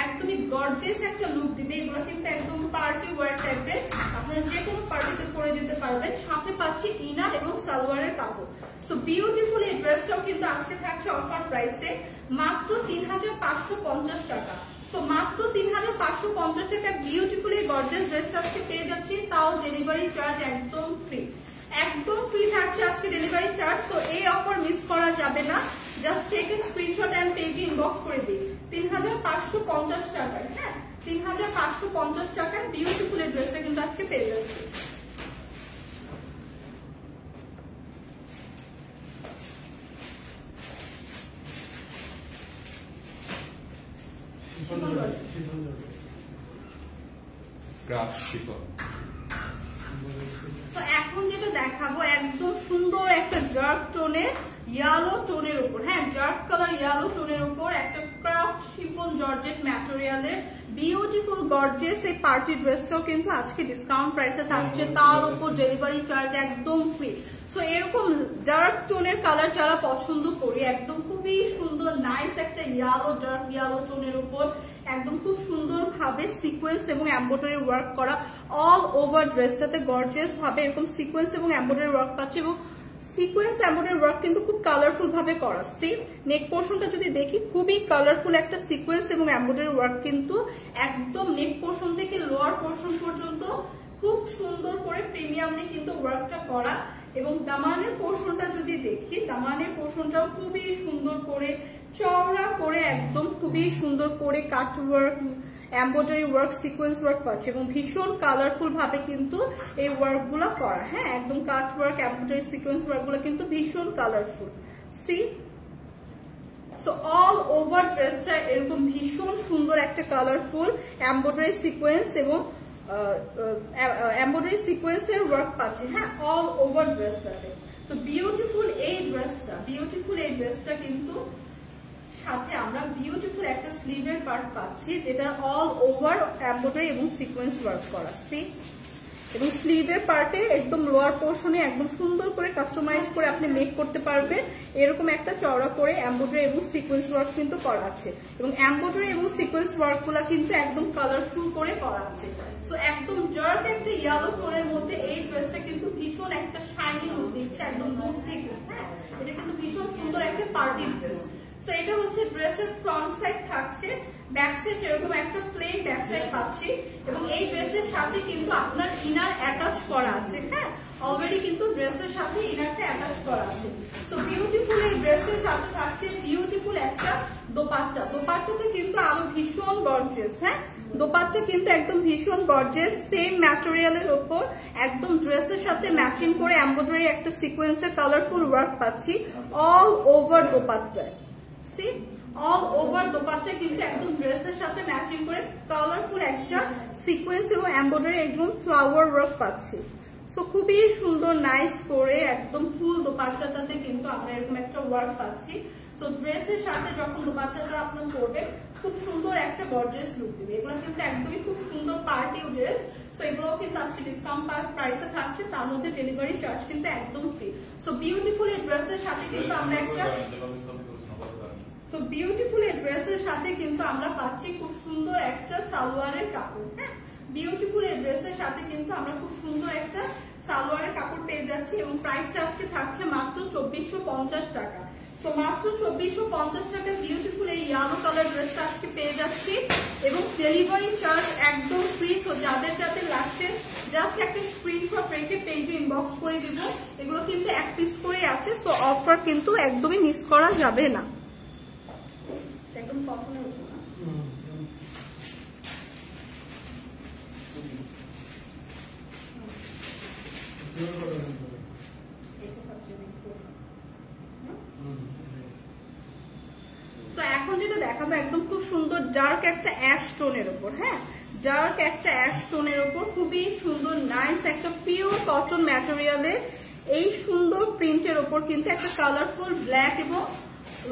একদমই গর্জিয়াস একটা লুক দিবে। এগুলো কিন্তু একদম পার্টি ওয়্যার টাইপের, আপনারা যে কোনো পার্টিতে পরে যেতে পারবেন। সাথে পাচ্ছি ইনার এবং সালোয়ারের কাপড়। সো বিউটিফুল এই ড্রেসটাও কিন্তু আজকে থাকছে অফার প্রাইসে মাত্র 3550 টাকা। সো মাত্র 3550 টাকা বিউটিফুল এই গর্জিয়াস ড্রেসটা আজকে পেয়ে যাচ্ছি, তাও ডেলিভারি চার্জ একদম ফ্রি, একদম ফ্রি থাকছে আজকে ডেলিভারি চার্জ। তো এই অফার মিস করা যাবে না, just take a screenshot and পেজে ইনবক্স করে দিই। 3550 টাকায়, হ্যাঁ 3550 টাকায় বিউটিফুল এই ড্রেসটা কিন্তু আজকে পেয়ে যাচ্ছে। এখন যেটা দেখাবো একদম সুন্দর একটা ডার্ক টোনের ইয়েলো টোনের উপর, হ্যাঁ ডার্ক কালার ইয়েলো টোনের উপর একটা ক্রাফট শিফন জর্জেট ম্যাটেরিয়ালের বিউটিফুল গর্জিয়াস এই পার্টি ড্রেসটাও কিন্তু আজকে ডিসকাউন্ট প্রাইসে থাকছে, তার উপর ডেলিভারি চার্জ একদম ফ্রি। সো এরকম ডার্ক টোনের কালার যারা পছন্দ করি, একদম খুবই সুন্দর নাইস একটা ইয়েলো ডার্ক ইয়েলো টোনের উপর একদম খুব সুন্দর ভাবে সিকোয়েন্স এবং এমব্রয়ডারি ওয়ার্ক করা অল ওভার ড্রেসটাতে গর্জিয়াস ভাবে এরকম সিকোয়েন্স এবং এমব্রয়ডারি ওয়ার্ক পাচ্ছে, এবং সিকোয়েন্স এমব্রয়ডারি ওয়ার্ক কিন্তু খুব কালারফুল ভাবে করা। সি নেক পোর্শনটা যদি দেখি খুবই কালারফুল একটা সিকোয়েন্স এবং এমব্রয়ডারি ওয়ার্ক কিন্তু একদম নেক পোর্শন থেকে লোয়ার পোর্শন পর্যন্ত খুব সুন্দর করে প্রিমিয়ামলি কিন্তু ওয়ার্কটা করা। এবং দামানের পোর্শনটা যদি দেখি, দামানের পোর্শনটাও খুবই সুন্দর করে চওড়া করে একদম খুবই সুন্দর করে কাট work, embroidery work, sequence work পাচ্ছে এবং ভীষণ কালারফুল ভাবে কিন্তু এই ওয়ার্ক গুলা করা। হ্যাঁ, একদম cut work, embroidery, sequence work গুলো কিন্তু ভীষণ colourful. See, so all over ড্রেসটা এরকম ভীষণ সুন্দর একটা কালারফুল এমব্রয়ডারি সিকোয়েন্স এবং এমব্রয়ডারি সিকোয়েন্সের ওয়ার্ক পাচ্ছি। হ্যাঁ, অল ওভার ড্রেসটাতে। তো বিউটিফুল এই ড্রেসটা কিন্তু সাথে আমরা বিউটিফুল একটা স্লিভের পার্ট পাচ্ছি, যেটা অল ওভার এমব্রয়ডারি এবং সিকোয়েন্স ওয়ার্ক করা। সি, এবং স্লিভের পার্টে একদম লোয়ার পোর্শনে একদম সুন্দর করে কাস্টমাইজ করে আপনি মেক করতে পারবেন। এরকম একটা চওড়া করে এমব্রয়ডারি এবং সিকোয়েন্স ওয়ার্ক কিন্তু করা আছে এবং এমব্রয়ডারি এবং সিকোয়েন্স ওয়ার্ক গুলা কিন্তু একদম কালারফুল করে করা আছে। সো একদম ডার্ক একটা ইয়েলো টোনের মধ্যে এই ড্রেসটা কিন্তু ভীষণ একটা শাইনি লুক দিচ্ছে একদম দূর থেকে। হ্যাঁ, এটা কিন্তু ভীষণ সুন্দর একটা পার্টি ড্রেস। তো এটা হচ্ছে ড্রেসের ফ্রন্ট সাইড থাকছে, ব্যাক সাইড এরকম একটা প্লেন ব্যাক সাইড পাচ্ছি এবং এই ড্রেসের সাথে কিন্তু আপনার ইনার অ্যাটাচ করা আছে। হ্যাঁ, অলরেডি কিন্তু ড্রেসের সাথে ইনারটা অ্যাটাচ করা আছে। তো বিউটিফুল এই ড্রেসের সাথে থাকছে বিউটিফুল একটা দোপাট্টা। দোপাট্টাটা কিন্তু আরো ভীষণ গর্জিয়াস। হ্যাঁ, দোপাট্টা কিন্তু একদম ভীষণ গর্জিয়াস, সেম ম্যাটেরিয়ালের উপর একদম ড্রেসের সাথে ম্যাচিং করে এমব্রয়ডারি একটা সিকোয়েন্সের কালারফুল ওয়ার্ক পাচ্ছি অল ওভার দোপাট্টায়। সি, অল ওভার দোপাট্টা কিন্তু একদম ড্রেসের সাথে ম্যাচিং করে কালারফুল একটা সিকোয়েন্স এবং এমব্রয়ডারি একদম ফ্লাওয়ার ওয়ার্ক পাচ্ছি। তো খুবই সুন্দর নাইস করে একদম ফুল দোপাট্টাটাতে কিন্তু আমরা এরকম একটা ওয়ার্ক পাচ্ছি। তো ড্রেসের সাথে যখন দোপাট্টাটা আপনার পরবেন খুব সুন্দর একটা গর্জিয়াস লুক দিবে। এগুলো কিন্তু একদমই খুব সুন্দর পার্টি ড্রেস। তো এগুলো কিন্তু আজকে ডিসকাউন্ট প্রাইসে থাকছে, তার মধ্যে ডেলিভারি চার্জ কিন্তু একদম ফ্রি। সো বিউটিফুল এই ড্রেসের সাথে কিন্তু আমরা একটা পাচ্ছি খুব সুন্দর একটা সালোয়ারের কাপড়। হ্যাঁ, বিউটিফুল এই ড্রেসের সাথে কিন্তু আমরা খুব সুন্দর একটা সালোয়ারের কাপড় পেয়ে যাচ্ছি এবং প্রাইসটা আজকে থাকছে মাত্র 2450 টাকা। তো মাত্র 2450 টাকা বিউটিফুল এই ইয়েলো কালার ড্রেসটা আজকে পেয়ে যাচ্ছি এবং ডেলিভারি চার্জ একদম ফ্রি। তো যাদের যাদের লাগছে জাস্ট একটা স্ক্রিনশট রেখে পেজে ইনবক্স করে দিব। এগুলো কিন্তু এক পিস করে আছে, তো অফার কিন্তু একদমই মিস করা যাবে না। একদম কটনের উপর না। তো এখন যেটা দেখাবো একদম খুব সুন্দর ডার্ক একটা অ্যাশ টোনের উপর। হ্যাঁ, ডার্ক একটা অ্যাশ টোনের উপর খুবই সুন্দর নাইস একটা পিওর কটন ম্যাটেরিয়ালে এই সুন্দর প্রিন্টের উপর কিন্তু একটা কালারফুল ব্ল্যাক এবং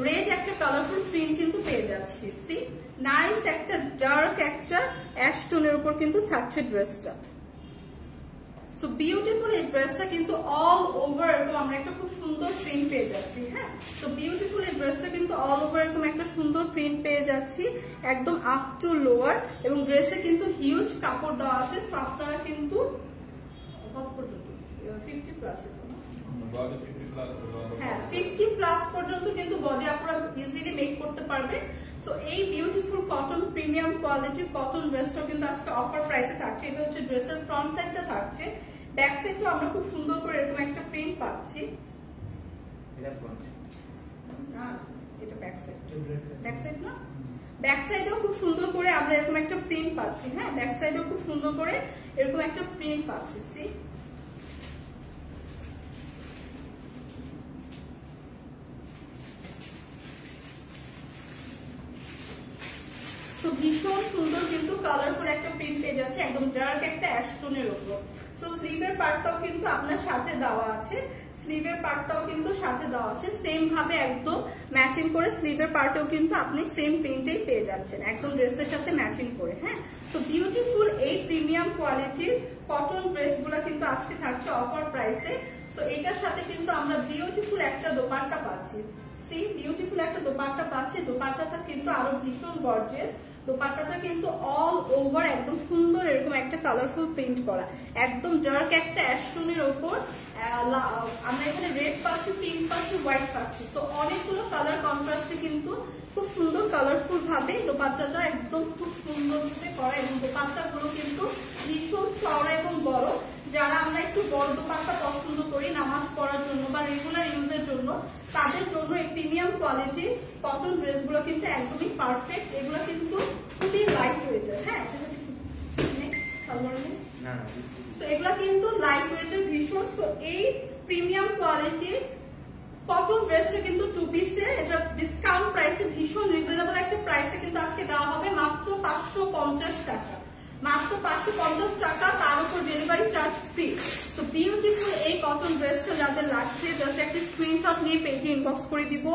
রেড একটা কালারফুল প্রিন্ট কিন্তু পেয়ে যাচ্ছি। সি, নাইস একটা ডার্ক একটা অ্যাশ টোনের উপর কিন্তু থাকছে ড্রেসটা। সো বিউটিফুল এই ড্রেসটা কিন্তু অল ওভার এরকম আমরা একটা খুব সুন্দর প্রিন্ট পেয়ে যাচ্ছি। হ্যাঁ, তো বিউটিফুল এই ড্রেসটা কিন্তু অল ওভার এরকম একটা সুন্দর প্রিন্ট পেয়ে যাচ্ছি একদম আপ টু লোয়ার এবং ড্রেসে কিন্তু হিউজ কাপড় দেওয়া আছে। তো আপনারা কিন্তু 50 প্লাস, হ্যাঁ 50 প্লাস পর্যন্ত কিন্তু বডি আপনারা ইজিলি মেক করতে পারবেন। সো এই বিউটিফুল কটন প্রিমিয়াম কোয়ালিটির কটন ড্রেসটা কিন্তু আজকে অফার প্রাইসে থাকছে। এটা হচ্ছে ড্রেসের ফ্রন্ট সাইডটা থাকছে, ব্যাক সাইডটাও আমরা খুব সুন্দর করে এরকম একটা প্রিন্ট পাচ্ছি। এটা ফ্রন্ট না, এটা ব্যাক সাইড। ব্যাক সাইড না, ব্যাক সাইডেও খুব সুন্দর করে আমরা এরকম একটা প্রিন্ট পাচ্ছি। হ্যাঁ, ব্যাক সাইডেও খুব সুন্দর করে এরকম একটা প্রিন্ট পাচ্ছি। সি, ভীষণ সুন্দর কিন্তু কালারফুল একটা প্রিন্ট পেয়ে যাচ্ছে একদম ডার্ক একটা অ্যাশ টোনের উপর। সো স্লিভের পার্টটাও কিন্তু আপনার সাথে দেওয়া আছে, স্লিভের পার্টটাও কিন্তু সাথে দেওয়া আছে সেম ভাবে একদম ম্যাচিং করে। স্লিভের পার্টেও কিন্তু আপনি সেম প্রিন্টেই পেয়ে যাচ্ছেন একদম ড্রেসের সাথে ম্যাচিং করে। হ্যাঁ, সো বিউটিফুল এই প্রিমিয়াম কোয়ালিটির কটন ড্রেসগুলো কিন্তু আজকে থাকছে অফার প্রাইসে। সো এটার সাথে কিন্তু আমরা বিউটিফুল একটা দোপাট্টা পাচ্ছি। সি, বিউটিফুল একটা দোপাট্টা পাচ্ছি। দোপাট্টাটা কিন্তু আরো ভীষণ গর্জিয়াস। দোপাট্টাটা কিন্তু অল ওভার একদম সুন্দর এরকম একটা কালারফুল প্রিন্ট করা একদম ডার্ক একটা অ্যাশ টোনের উপর আমরা এখানে রেড পাচ্ছি, পিঙ্ক পাচ্ছি, হোয়াইট পাচ্ছি। তো অনেকগুলো কালার কন্ট্রাস্টে কিন্তু খুব সুন্দর কালারফুল ভাবে দোপাট্টাটা একদম খুব সুন্দর ভাবে করা এবং দোপাট্টাগুলো কিন্তু ভীষণ চওড়া এবং বড় কোয়ালিটি কটন ড্রেসগুলো কিন্তু একদমই পারফেক্ট। এগুলো কিন্তু খুবই লাইট ওয়েটের। হ্যাঁ, তো এগুলো কিন্তু লাইট ওয়েটের ভীষণ। তো এই প্রিমিয়াম কোয়ালিটির কটন ড্রেসটা কিন্তু 2 পিসের, এটা ডিসকাউন্ট প্রাইসে ভীষণ রিজনেবল একটা প্রাইসে কিন্তু আজকে দেওয়া হবে মাত্র 550 টাকা। মাত্র 550 টাকা, তার উপর ডেলিভারি চার্জ ফ্রি। তো বিউটিফুল এই কটন ড্রেসটা যাদের লাগছে জাস্ট একটা স্ক্রিনশট নিয়ে পেজে ইনবক্স করে দিব।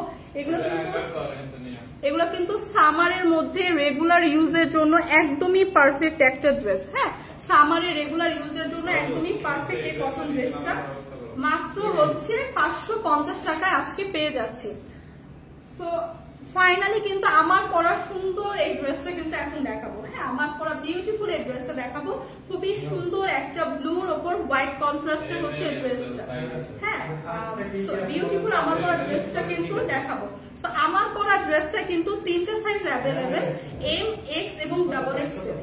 এগুলো কিন্তু সামারের মধ্যে রেগুলার ইউজের জন্য একদমই পারফেক্ট একটা ড্রেস। হ্যাঁ, সামারে রেগুলার ইউজের জন্য একদমই পারফেক্ট এই কটন ড্রেসটা মাত্র হচ্ছে 550 টাকায় আজকে পেয়ে যাচ্ছি। তো ফাইনালি কিন্তু আমার পরা সুন্দর এই ড্রেসটা কিন্তু এখন দেখাবো। হ্যাঁ, আমার পরা বিউটিফুল এই ড্রেসটা দেখাবো। খুবই সুন্দর একটা ব্লুর ওপর হোয়াইট কন্ট্রাস্টের হচ্ছে এই ড্রেসটা। হ্যাঁ, বিউটিফুল আমার পরা ড্রেসটা কিন্তু দেখাবো। তো আমার পরা ড্রেসটা কিন্তু 3টা সাইজ অ্যাভেলেবেল, এম, এক্স এবং ডাবল এক্সেল।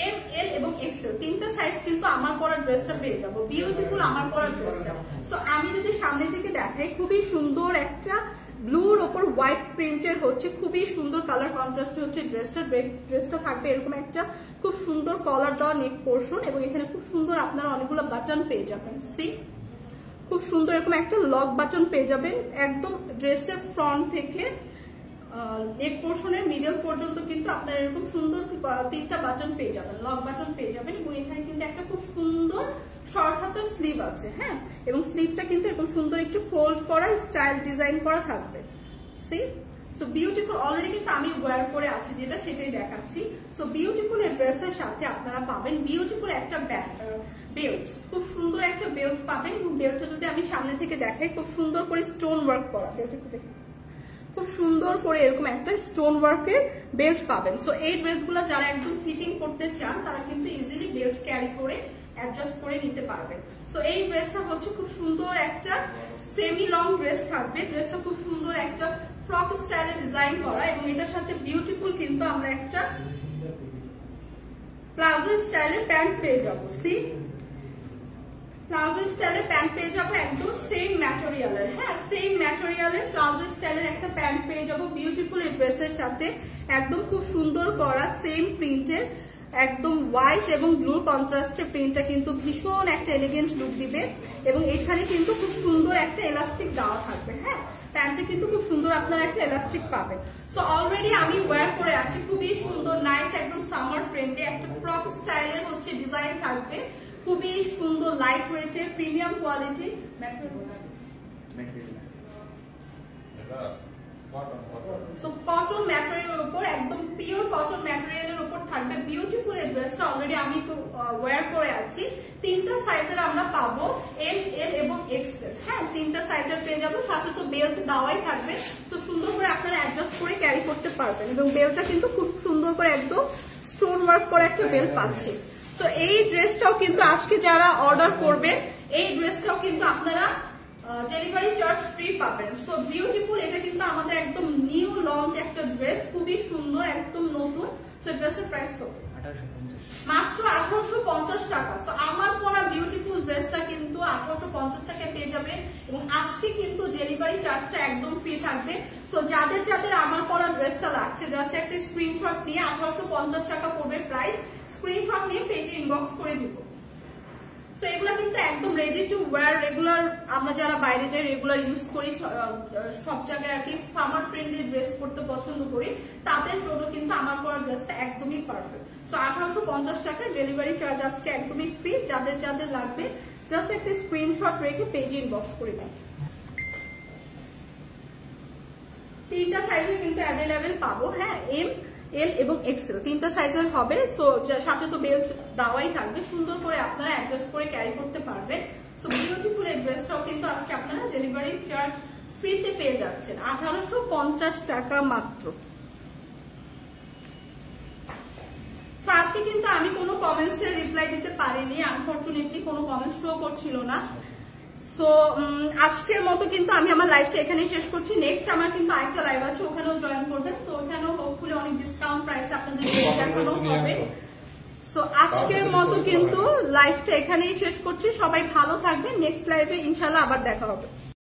এম, এল এবং এক্সেল 3টা সাইজ কিন্তু আমার পরা ড্রেসটা পেয়ে যাবো। বিউটিফুল আমার পরা ড্রেসটা। তো আমি যদি সামনে থেকে দেখাই, খুবই সুন্দর একটা ব্লুর ওপর হোয়াইট প্রিন্টের হচ্ছে খুবই সুন্দর কালার কন্ট্রাস্ট হচ্ছে ড্রেসটা থাকবে এরকম একটা খুব সুন্দর কলার দেওয়া নেক পোর্শন, এবং এখানে খুব সুন্দর আপনারা অনেকগুলো বাটন পেয়ে যাবেন। সি, খুব সুন্দর এরকম একটা লক বাটন পেয়ে যাবেন একদম ড্রেসের ফ্রন্ট থেকে নেক পোর্শনের মিডল পর্যন্ত কিন্তু আপনারা এরকম সুন্দর 3টা বাটন পেয়ে যাবেন, লক বাটন পেয়ে যাবেন। এবং এখানে কিন্তু একটা খুব সুন্দর শর্ট হাতের স্লিভ আছে। হ্যাঁ, এবং স্লিভটা কিন্তু এরকম সুন্দর একটু ফোল্ড করা স্টাইল ডিজাইন করা থাকবে। C, so beautiful. অলরেডি কিন্তু আমি ওয়্যার করে আছি যেটা, সেটাই দেখাচ্ছি। সো বিউটিফুল এই ড্রেসের সাথে আপনারা পাবেন বিউটিফুল একটা বেল্ট, খুব সুন্দর একটা বেল্ট পাবেন। এবং বেল্টটা যদি আমি সামনে থেকে দেখাই, খুব সুন্দর করে স্টোন ওয়ার্ক করা, খুব সুন্দর করে এরকম একটা স্টোন ওয়ার্কের বেল্ট পাবেন। সো এই ড্রেসগুলো যারা একদম ফিটিং করতে চান তারা কিন্তু ইজিলি বেল্ট ক্যারি করে অ্যাডজাস্ট করে নিতে পারবেন। তো এই ড্রেসটা হচ্ছে খুব সুন্দর একটা সেমি লং ড্রেস থাকবে। ড্রেসটা খুব সুন্দর একটা ফ্রক স্টাইলে ডিজাইন করা, এবং এটার সাথে বিউটিফুল কিন্তু আমরা একটা প্লাজো স্টাইলের প্যান্ট পেয়ে যাবো। সি, প্লাজো স্টাইলের প্যান্ট পেয়ে যাবো একদম সেম ম্যাটেরিয়ালের। হ্যাঁ, সেম ম্যাটেরিয়ালের প্লাজো স্টাইলের একটা প্যান্ট পেয়ে যাবো বিউটিফুল এই ড্রেসের সাথে, একদম খুব সুন্দর করা সেম প্রিন্টের, একদম হোয়াইট এবং ব্লু কন্ট্রাস্টের প্রিন্টটা কিন্তু ভীষণ একটা এলিগেন্ট লুক দিবে। এবং এখানে কিন্তু খুব সুন্দর একটা এলাস্টিক দেওয়া থাকবে। হ্যাঁ, প্যান্টে কিন্তু খুব সুন্দর আপনারা একটা এলাস্টিক পাবেন। সো অলরেডি আমি ওয়্যার করে আছি, খুবই সুন্দর নাইস একদম সামার ফ্রেন্ডলি একটা ফ্রক স্টাইলের হচ্ছে ডিজাইন থাকবে, খুবই সুন্দর লাইট ওয়েটের প্রিমিয়াম কোয়ালিটি। সো কটন ম্যাটেরিয়ালের উপর, একদম পিওর কটন ম্যাটেরিয়ালের উপর থাকবে বিউটিফুল এই ড্রেসটা। অলরেডি আমি ওয়্যার করে আছি। 3টা সাইজের আমরা পাবো, এম, এল এবং এক্সেল। হ্যাঁ, 3টা সাইজের পেয়ে যাবো, সাথে তো বেল্ট দেওয়াই থাকবে। তো সুন্দর করে আপনারা অ্যাডজাস্ট করে ক্যারি করতে পারবেন, এবং বেল্টটা কিন্তু খুব সুন্দর করে একদম স্টোন ওয়ার্ক করে একটা বেল্ট পাচ্ছি। তো এই ড্রেসটাও কিন্তু আজকে যারা অর্ডার করবেন, এই ড্রেসটাও কিন্তু আপনারা ডেলিভারি চার্জ ফ্রি পাবেন। সো বিউটিফুল, এটা কিন্তু আমাদের একদম নিউ লঞ্চ একটা ড্রেস, খুবই সুন্দর একদম নতুন। সো ড্রেসের প্রাইস কত? মাত্র 1850 টাকা। তো আমার পরা বিউটিফুল ড্রেসটা কিন্তু 1850 টাকায় পেয়ে যাবেন, এবং আজকে কিন্তু ডেলিভারি চার্জটা একদম ফ্রি থাকবে। তো যাদের যাদের আমার পরা ড্রেসটা লাগছে জাস্ট একটা স্ক্রিনশট নিয়ে 1850 টাকা পড়বে প্রাইস, স্ক্রিনশট নিয়ে পেজে ইনবক্স করে দিব। তো এগুলো কিন্তু একদম রেডি টু ওয়্যার, রেগুলার আমরা যারা বাইরে যাই রেগুলার ইউজ করি, সব জায়গায় আর কি সামার ফ্রেন্ডলি ড্রেস পরতে পছন্দ করি, তাদের জন্য কিন্তু আমার পরা ড্রেসটা একদমই পারফেক্ট। তো 1850 টাকা ডেলিভারি চার্জ আজকে একদমই ফ্রি। যাদের যাদের লাগবে জাস্ট একটা স্ক্রিনশট রেখে পেজে ইনবক্স করে দিন। 3টা সাইজে কিন্তু অ্যাভেলেবেল পাবো। হ্যাঁ, এম, এল এবং এক্সেল 3টা সাইজের হবে। সো সাথে তো বেল্ট দেওয়াই থাকবে, সুন্দর করে আপনারা অ্যাডজাস্ট করে ক্যারি করতে পারবেন। সো বিউটিফুল এই ড্রেসটাও কিন্তু আজকে আপনারা ডেলিভারি চার্জ ফ্রিতে পেয়ে যাচ্ছেন 1850 টাকা মাত্র। সো আজকে কিন্তু আমি কোনো কমেন্টস এর রিপ্লাই দিতে পারিনি, আনফরচুনেটলি কোনো কমেন্টস শো করছিল না। সো আজকের মতো কিন্তু আমি আমার লাইভটা এখানেই শেষ করছি। নেক্সট আমার কিন্তু আরেকটা লাইভ আছে, ওখানেও জয়েন করবেন। তো ওখানেও হোপফুলি অনেক ডিসকাউন্ট প্রাইসে আপনাদের দেখানো হবে। সো আজকের মতো কিন্তু লাইভটা এখানেই শেষ করছি। সবাই ভালো থাকবেন, নেক্সট লাইভে ইনশাআল্লাহ আবার দেখা হবে।